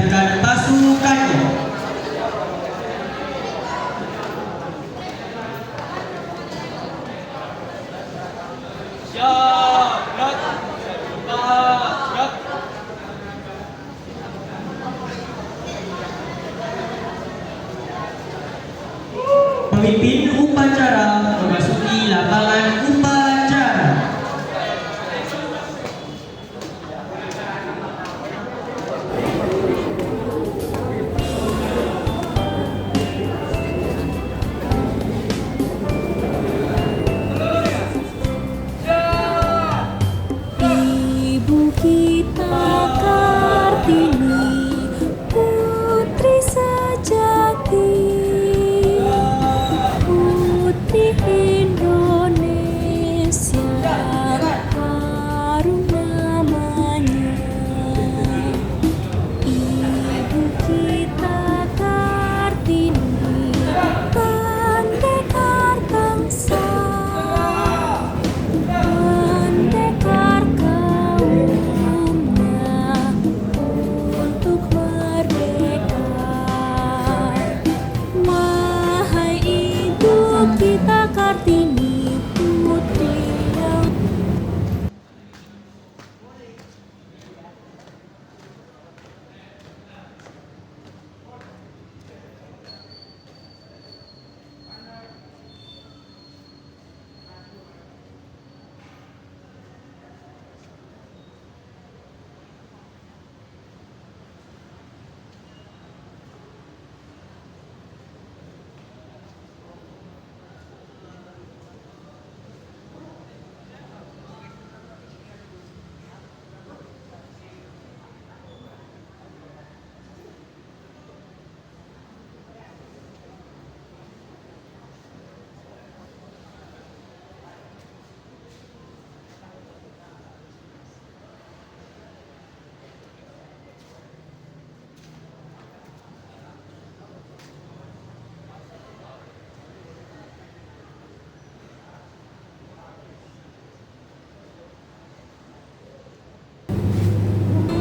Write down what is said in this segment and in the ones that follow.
menyiapkan pasukannya. Pemimpin upacara memasuki lapangan upacara. Ibu kita Kartini, putri sejati, putri Indonesia, harum namanya. Ibu kita Kartini, pendekar bangsa, pendekar kaumnya untuk merdeka. Wahai ibu kita Kartini, putri yang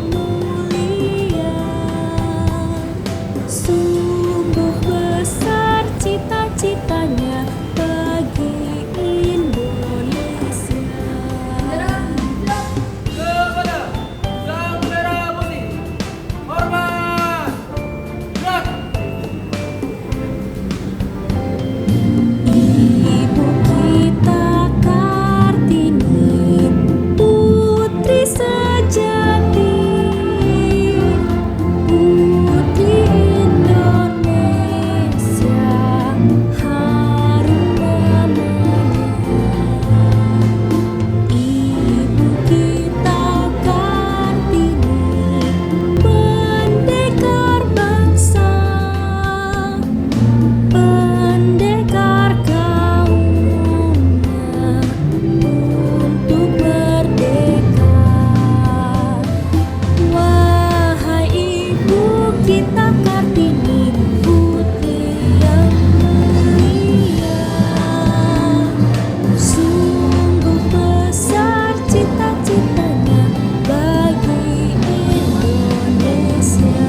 mulia, sungguh besar cita-citanya bagi Indonesia. Kepada Sang Merah Putih, hormat, gerak. Ibu kita Kartini, putri sejati, putri Indonesia, harum namanya. Ibu kita Kartini, pendekar bangsa, pendekar kaumnya untuk merdeka. Wahai ibu kita Kartini, putri yang mulia, sungguh besar cita-citanya bagi Indonesia.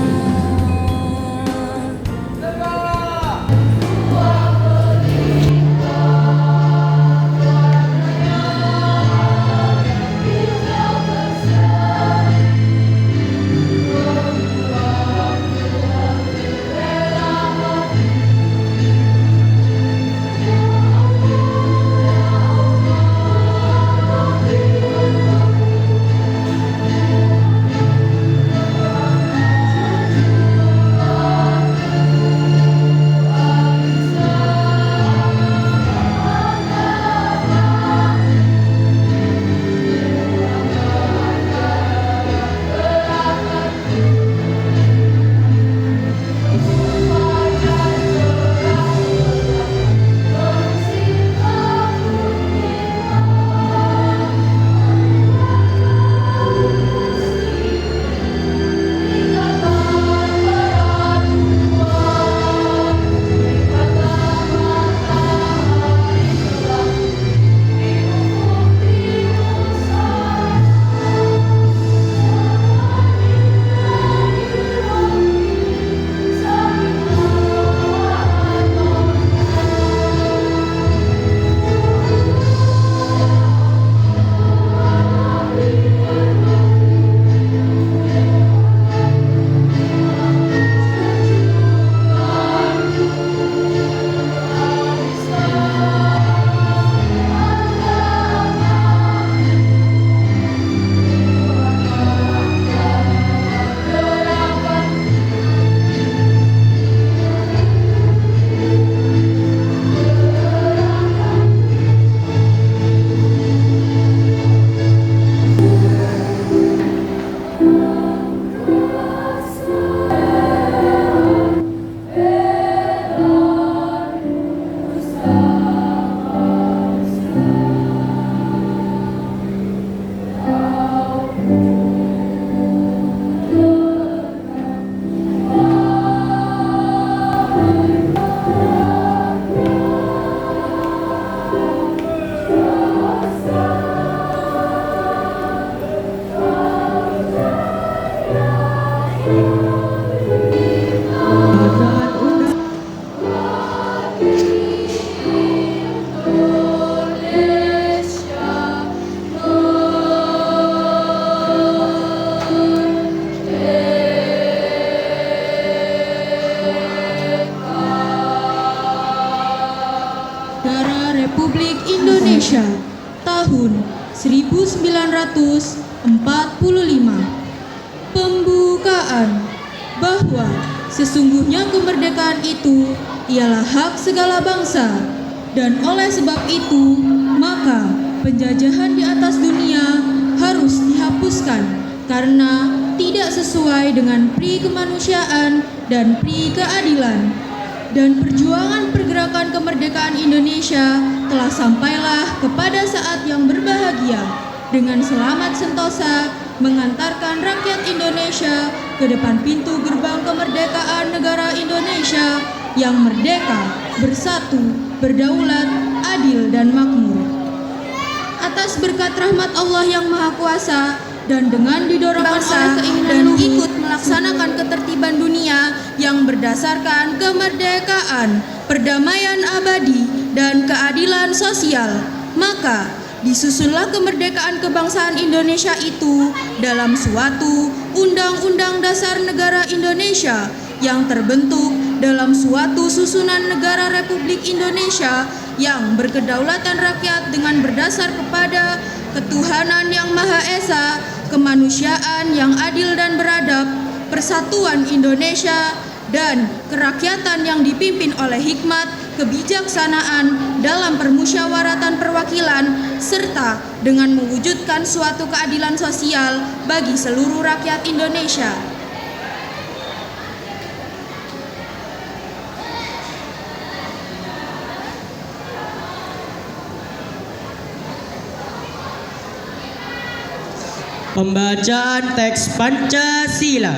Indonesia tahun 1945. Pembukaan bahwa sesungguhnya kemerdekaan itu ialah hak segala bangsa, dan oleh sebab itu maka penjajahan di atas dunia harus dihapuskan karena tidak sesuai dengan pri kemanusiaan dan pri keadilan. Dan perjuangan pergerakan kemerdekaan Indonesia telah sampailah kepada saat yang berbahagia dengan selamat sentosa mengantarkan rakyat Indonesia ke depan pintu gerbang kemerdekaan negara Indonesia yang merdeka, bersatu, berdaulat, adil, dan makmur. Atas berkat rahmat Allah yang Maha Kuasa dan dengan didorong oleh keinginan dan ikut melaksanakan ketertiban dunia yang berdasarkan kemerdekaan, perdamaian abadi, dan keadilan sosial, maka disusunlah kemerdekaan kebangsaan Indonesia itu dalam suatu Undang-Undang Dasar Negara Indonesia yang terbentuk dalam suatu susunan negara Republik Indonesia yang berkedaulatan rakyat dengan berdasar kepada ketuhanan yang Maha Esa, kemanusiaan yang adil dan beradab, persatuan Indonesia, dan kerakyatan yang dipimpin oleh hikmat, kebijaksanaan dalam permusyawaratan perwakilan, serta dengan mewujudkan suatu keadilan sosial bagi seluruh rakyat Indonesia. Pembacaan teks Pancasila.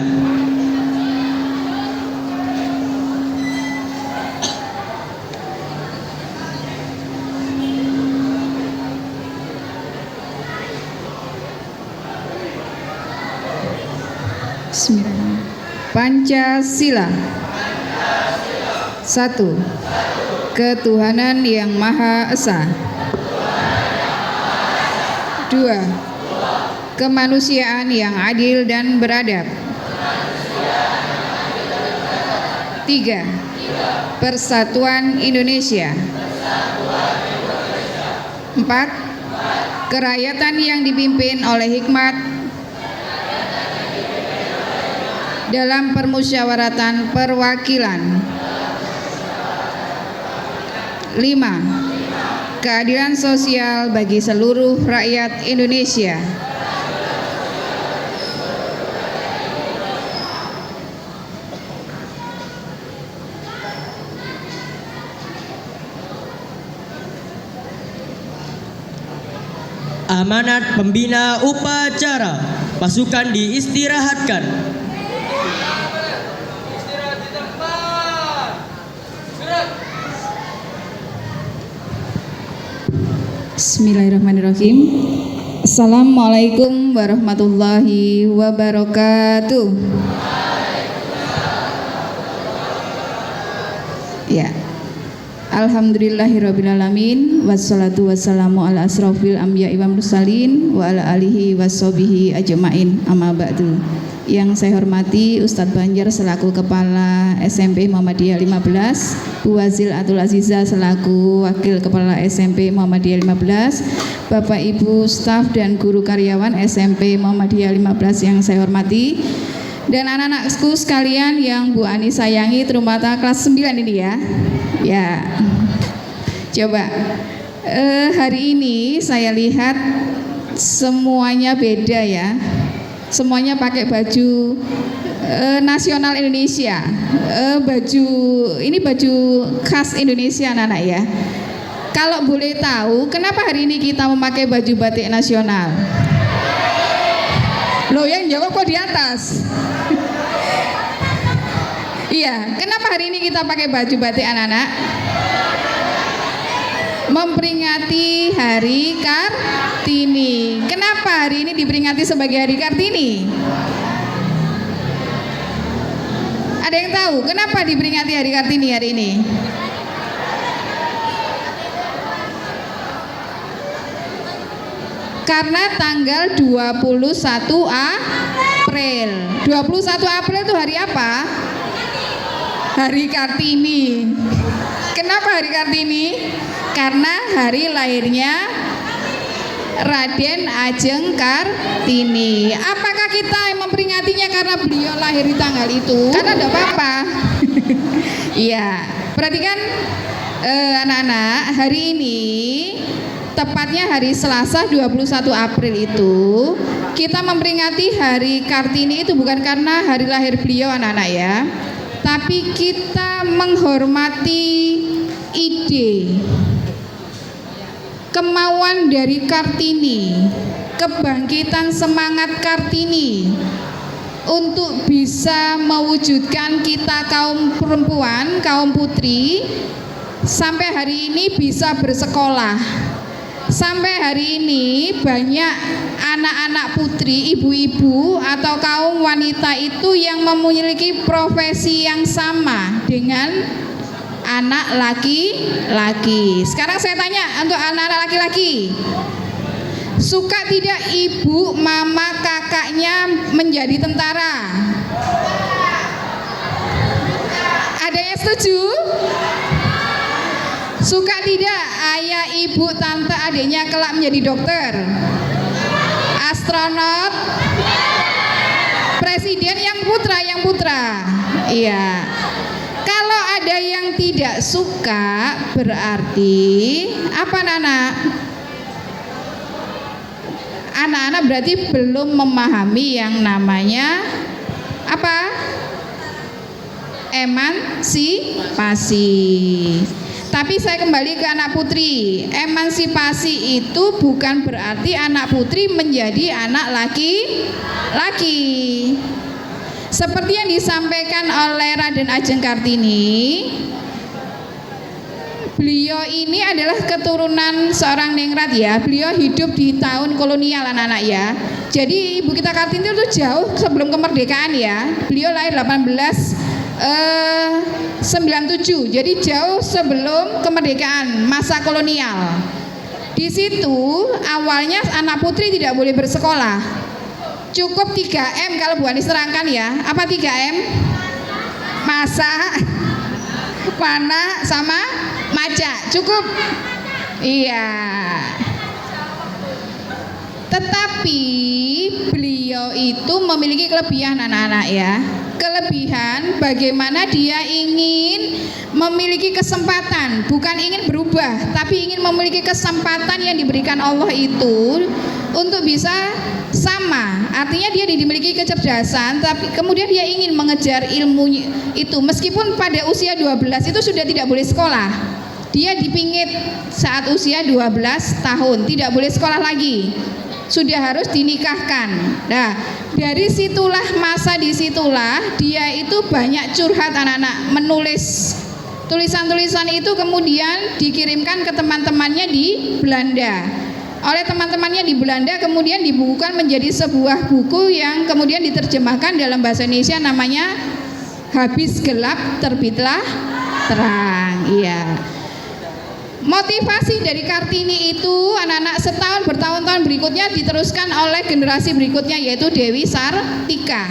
Bismillahirrahmanirrahim. Pancasila. 1. Ketuhanan yang Maha Esa. 2. Kemanusiaan yang adil dan beradab. 3. Persatuan Indonesia. 4. Kerakyatan yang dipimpin oleh hikmat dalam permusyawaratan perwakilan. 5. Keadilan sosial bagi seluruh rakyat Indonesia. Amanat pembina upacara, pasukan diistirahatkan. Istirahat di tempat. Gerak. Bismillahirrahmanirrahim. Assalamualaikum warahmatullahi wabarakatuh. Ya. Alhamdulillahirrabbilalamin. Wassalatu wassalamu ala asrafil anbiya'i wal mursalin wa ala alihi washabihi ajmain, amma ba'du. Yang saya hormati Ustadz Banjar selaku Kepala SMP Muhammadiyah 15, Bu Wazil Atul Aziza selaku Wakil Kepala SMP Muhammadiyah 15, Bapak Ibu staf dan guru karyawan SMP Muhammadiyah 15 yang saya hormati, dan anak-anakku sekalian yang Bu Ani sayangi, terutama kelas 9 ini ya. Ya, coba hari ini saya lihat semuanya beda ya. Semuanya pakai baju nasional Indonesia. Ini baju khas Indonesia anak-anak ya. Kalau boleh tahu, kenapa hari ini kita memakai baju batik nasional? Loh, yang jawab kok di atas? Iya, kenapa hari ini kita pakai baju batik anak-anak? Memperingati Hari Kartini. Kenapa hari ini diperingati sebagai Hari Kartini? Ada yang tahu kenapa diperingati Hari Kartini hari ini? Karena tanggal 21 April. 21 April itu hari apa? Hari Kartini. Kenapa Hari Kartini? Karena hari lahirnya Raden Ajeng Kartini. Apakah kita memperingatinya karena beliau lahir di tanggal itu? Karena tidak apa-apa. Iya, perhatikan anak-anak, hari ini tepatnya hari Selasa 21 April itu kita memperingati Hari Kartini itu bukan karena hari lahir beliau anak-anak ya, tapi kita menghormati ide, kemauan dari Kartini, kebangkitan semangat Kartini untuk bisa mewujudkan kita kaum perempuan, kaum putri sampai hari ini bisa bersekolah. Sampai hari ini banyak anak-anak putri, ibu-ibu atau kaum wanita itu yang memiliki profesi yang sama dengan anak laki-laki. Sekarang saya tanya untuk anak-anak laki-laki, suka tidak ibu, mama, kakaknya menjadi tentara? Ada yang setuju? Suka tidak ayah, ibu, tante, adiknya kelak menjadi dokter, astronot, presiden? Yang putra. Iya. Kalau ada yang tidak suka berarti apa anak-anak? Anak-anak berarti belum memahami yang namanya apa? Emansipasi. Tapi saya kembali ke anak putri. Emansipasi itu bukan berarti anak putri menjadi anak laki-laki. Seperti yang disampaikan oleh Raden Ajeng Kartini, beliau ini adalah keturunan seorang ningrat ya. Beliau hidup di tahun kolonial anak-anak ya. Jadi ibu kita Kartini itu jauh sebelum kemerdekaan ya. Beliau lahir 1897. Jadi jauh sebelum kemerdekaan, masa kolonial. Di situ awalnya anak putri tidak boleh bersekolah. Cukup 3M kalau Bu Anies terangkan ya. Apa 3M? Masak, panah, sama maca. Cukup. Iya. Tetapi beliau itu memiliki kelebihan anak-anak ya. Kelebihan bagaimana dia ingin memiliki kesempatan, bukan ingin berubah, tapi ingin memiliki kesempatan yang diberikan Allah itu untuk bisa sama. Artinya dia dimiliki kecerdasan, tapi kemudian dia ingin mengejar ilmu itu. Meskipun pada usia 12 itu sudah tidak boleh sekolah. Dia dipingit saat usia 12 tahun, tidak boleh sekolah lagi. Sudah harus dinikahkan. Nah, dari masa disitulah dia itu banyak curhat anak-anak, menulis tulisan-tulisan itu kemudian dikirimkan ke teman-temannya di Belanda. Oleh teman-temannya di Belanda kemudian dibukukan menjadi sebuah buku yang kemudian diterjemahkan dalam bahasa Indonesia, namanya Habis Gelap Terbitlah Terang. Iya. Motivasi dari Kartini itu anak-anak setahun bertahun-tahun berikutnya diteruskan oleh generasi berikutnya, yaitu Dewi Sartika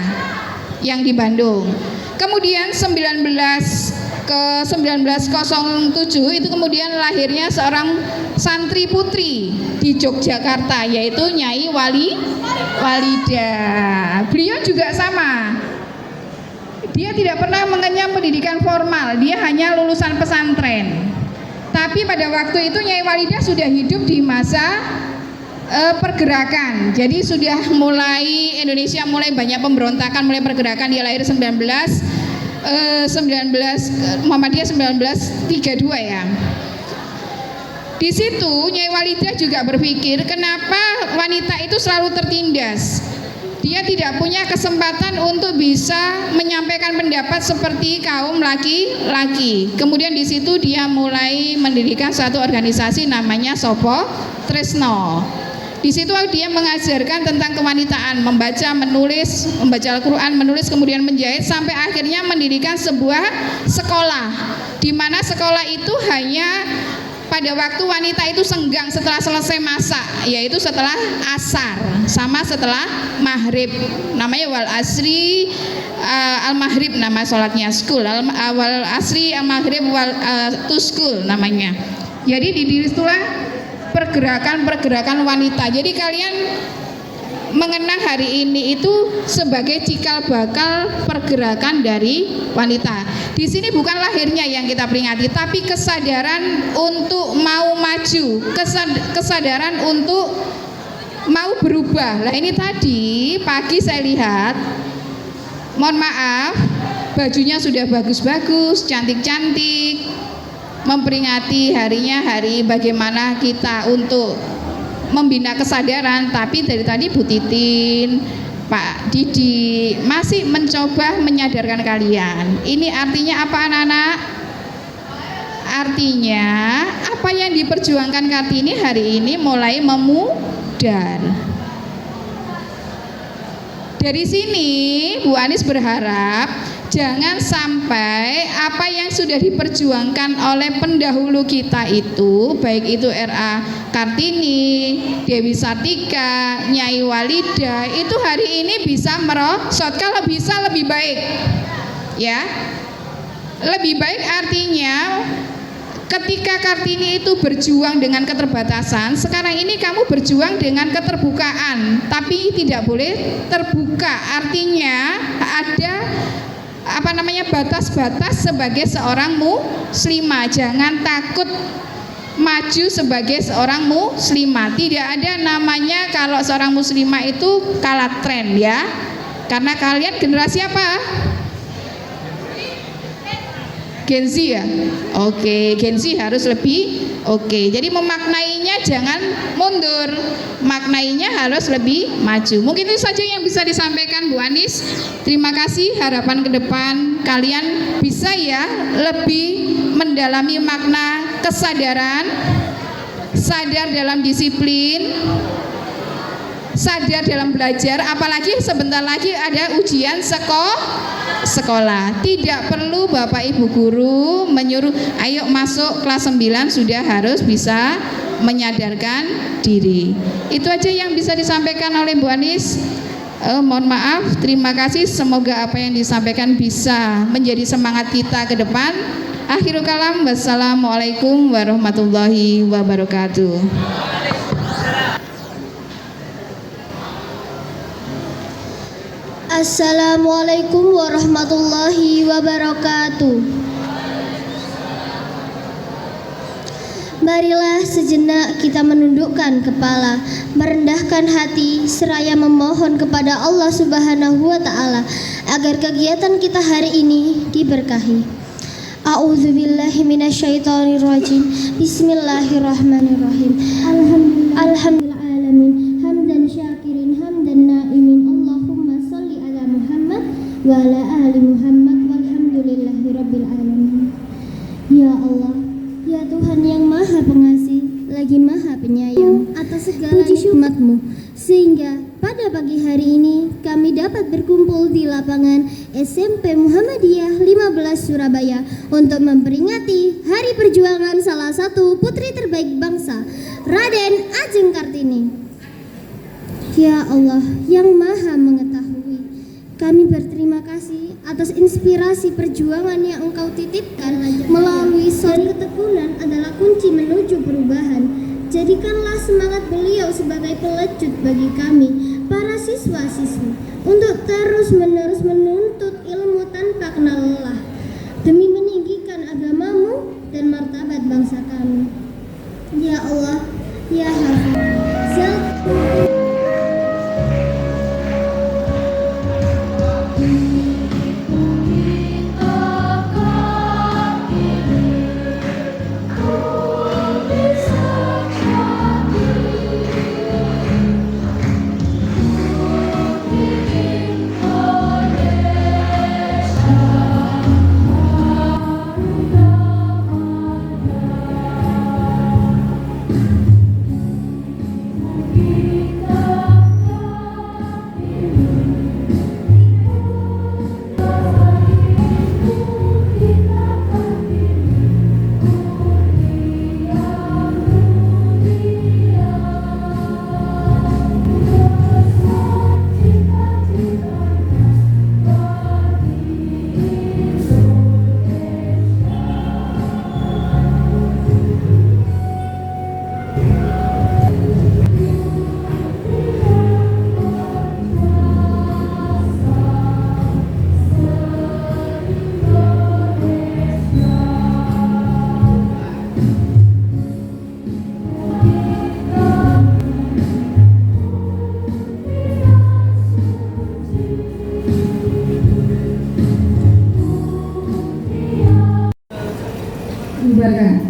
yang di Bandung. Kemudian 1907 itu kemudian lahirnya seorang santri putri di Yogyakarta, yaitu Nyai Walidah. Beliau juga sama. Dia tidak pernah mengenyam pendidikan formal, dia hanya lulusan pesantren. Tapi pada waktu itu Nyai Walidah sudah hidup di masa pergerakan. Jadi sudah mulai Indonesia mulai banyak pemberontakan, mulai pergerakan. Dia lahir 1932 ya. Di situ Nyai Walidah juga berpikir, kenapa wanita itu selalu tertindas? Dia tidak punya kesempatan untuk bisa menyampaikan pendapat seperti kaum laki-laki. Kemudian di situ dia mulai mendirikan satu organisasi namanya Sopo Tresno. Di situ dia mengajarkan tentang kewanitaan, membaca, menulis, membaca Al-Quran, menulis, kemudian menjahit, sampai akhirnya mendirikan sebuah sekolah, di mana sekolah itu hanya pada waktu wanita itu senggang setelah selesai masak, yaitu setelah asar sama setelah maghrib, namanya wal asri al maghrib, nama sholatnya skul, wal asri al maghrib wal to school namanya. Jadi disitulah pergerakan wanita. Jadi kalian mengenang hari ini itu sebagai cikal bakal pergerakan dari wanita. Di sini bukan lahirnya yang kita peringati, tapi kesadaran untuk mau maju, kesadaran untuk mau berubah. Nah ini tadi pagi saya lihat, mohon maaf, bajunya sudah bagus-bagus, cantik-cantik, memperingati harinya hari bagaimana kita untuk membina kesadaran. Tapi dari tadi Bu Titin, Pak Didi masih mencoba menyadarkan kalian. Ini artinya apa anak-anak? Artinya apa yang diperjuangkan Kartini hari ini mulai memudar. Dari sini Bu Anis berharap jangan sampai apa yang sudah diperjuangkan oleh pendahulu kita itu, baik itu R.A. Kartini, Dewi Sartika, Nyai Walida, itu hari ini bisa merosot. Kalau bisa lebih baik, ya, lebih baik. Artinya ketika Kartini itu berjuang dengan keterbatasan, sekarang ini kamu berjuang dengan keterbukaan, tapi tidak boleh terbuka. Artinya ada batas-batas sebagai seorang muslimah. Jangan takut maju sebagai seorang muslimah. Tidak ada namanya kalau seorang muslimah itu kalah tren, ya. Karena kalian generasi apa? Gen Z ya? Oke, Gen Z harus lebih oke. Jadi memaknainya jangan mundur, maknainya harus lebih maju. Mungkin itu saja yang bisa disampaikan Bu Anis. Terima kasih. Harapan ke depan kalian bisa ya lebih mendalami makna kesadaran, sadar dalam disiplin, sadar dalam belajar. Apalagi sebentar lagi ada ujian sekolah. Tidak perlu Bapak Ibu guru menyuruh ayo masuk kelas 9, sudah harus bisa menyadarkan diri. Itu aja yang bisa disampaikan oleh Bu Anis. Mohon maaf, terima kasih. Semoga apa yang disampaikan bisa menjadi semangat kita ke depan. Akhirul kalam, wassalamualaikum warahmatullahi wabarakatuh. Assalamualaikum warahmatullahi wabarakatuh. Marilah sejenak kita menundukkan kepala, merendahkan hati, seraya memohon kepada Allah Subhanahu wa Ta'ala agar kegiatan kita hari ini diberkahi. A'udzubillahi minasyaitonirrajim. Bismillahirrahmanirrahim. Alhamdulillah alamin. Hamdan syakirin, hamdan naimin. Allahumma sholli ala Muhammad wa ala ali Muhammad walhamdulillahi rabbil alamin. Ya Allah, ya Tuhan yang maha pengasih lagi maha penyayang atas segala nikmat-Mu, sehingga pada pagi hari ini kami dapat berkumpul di lapangan SMP Muhammadiyah 15 Surabaya untuk memperingati hari perjuangan salah satu putri terbaik bangsa, Raden Ajeng Kartini. Ya Allah yang maha mengetahui, kami berterima kasih atas inspirasi perjuangan yang Engkau titipkan melalui sosok ketekunan adalah kunci menuju perubahan. Jadikanlah semangat beliau sebagai pelecut bagi kami, para siswa-siswi, untuk terus-menerus menuntut ilmu tanpa kenal lelah, demi meninggikan agama-Mu dan martabat bangsa kami. Ya Allah, ya Hafiz Zat. dibubarkan.